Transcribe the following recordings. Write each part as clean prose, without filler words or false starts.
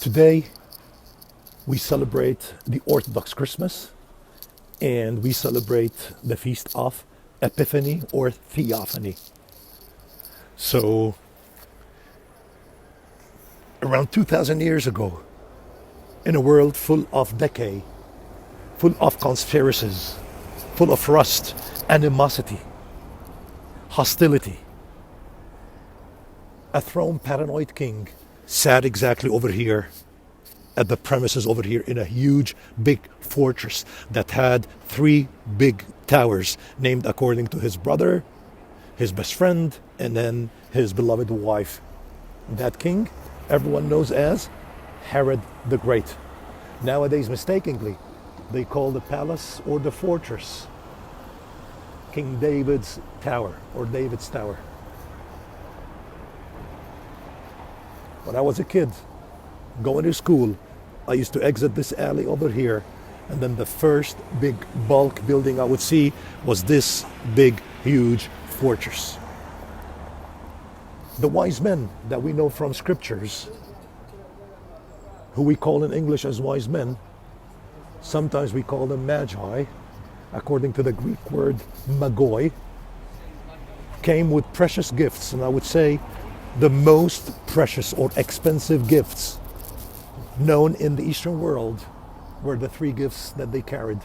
Today, we celebrate the Orthodox Christmas and we celebrate the feast of Epiphany or Theophany. So, around 2,000 years ago, in a world full of decay, full of conspiracies, full of rust, animosity, hostility, a throned paranoid king sat exactly over here at the premises over here in a huge big fortress that had three big towers named according to his brother, his best friend, and then his beloved wife. That king everyone knows as Herod the Great. Nowadays, mistakenly, they call the palace or the fortress King David's Tower or David's Tower. When I was a kid, going to school, I used to exit this alley over here, and then the first big bulk building I would see was this big, huge fortress. The wise men that we know from scriptures, who we call in English as wise men, sometimes we call them magi, according to the Greek word magoi, came with precious gifts, and I would say the most precious or expensive gifts known in the Eastern world were the three gifts that they carried.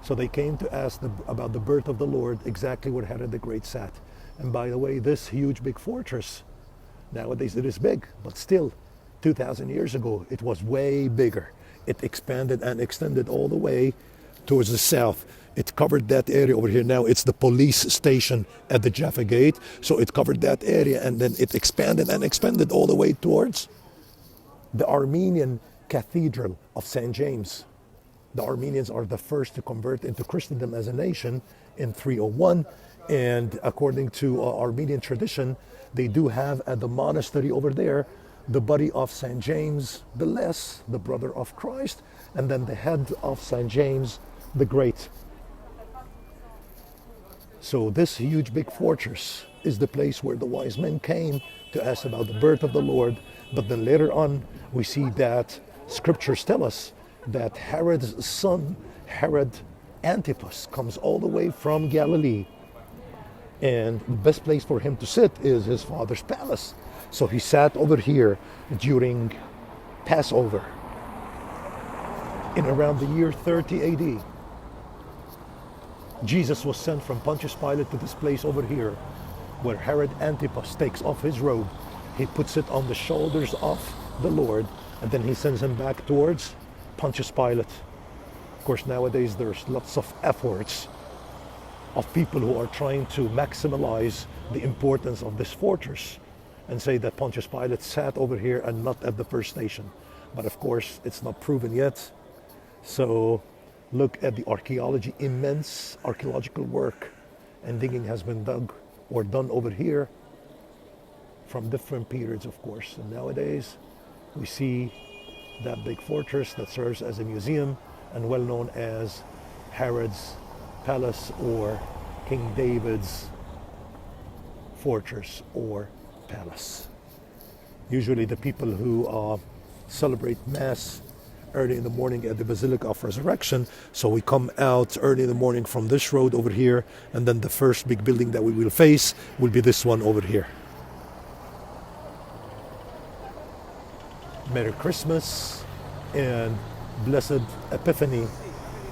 So they came to ask about the birth of the Lord, exactly where Herod the Great sat. And by the way, this huge big fortress, nowadays it is big, but still 2,000 years ago it was way bigger. It expanded and extended all the way towards the south. It covered that area over here. Now it's the police station at the Jaffa Gate. So it covered that area, and then it expanded and expanded all the way towards the Armenian Cathedral of St. James. The Armenians are the first to convert into Christendom as a nation in 301. And according to Armenian tradition, they do have at the monastery over there the body of St. James the Less, the brother of Christ, and then the head of St. James the Great. So this huge big fortress is the place where the wise men came to ask about the birth of the Lord. But then later on, we see that scriptures tell us that Herod's son, Herod Antipas, comes all the way from Galilee. And the best place for him to sit is his father's palace. So he sat over here during Passover in around the year 30 AD. Jesus was sent from Pontius Pilate to this place over here where Herod Antipas takes off his robe. He puts it on the shoulders of the Lord, and then he sends him back towards Pontius Pilate. Of course, nowadays there's lots of efforts of people who are trying to maximize the importance of this fortress and say that Pontius Pilate sat over here and not at the first station. But of course, it's not proven yet. So look at the archaeology, immense archaeological work and digging has been dug or done over here from different periods, of course. And nowadays, we see that big fortress that serves as a museum and well known as Herod's Palace or King David's Fortress or Palace. Usually the people who celebrate Mass early in the morning at the Basilica of Resurrection. So we come out early in the morning from this road over here, and then the first big building that we will face will be this one over here. Merry Christmas and Blessed Epiphany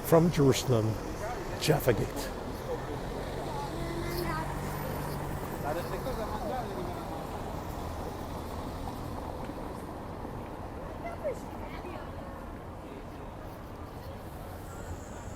from Jerusalem, Jaffa Gate.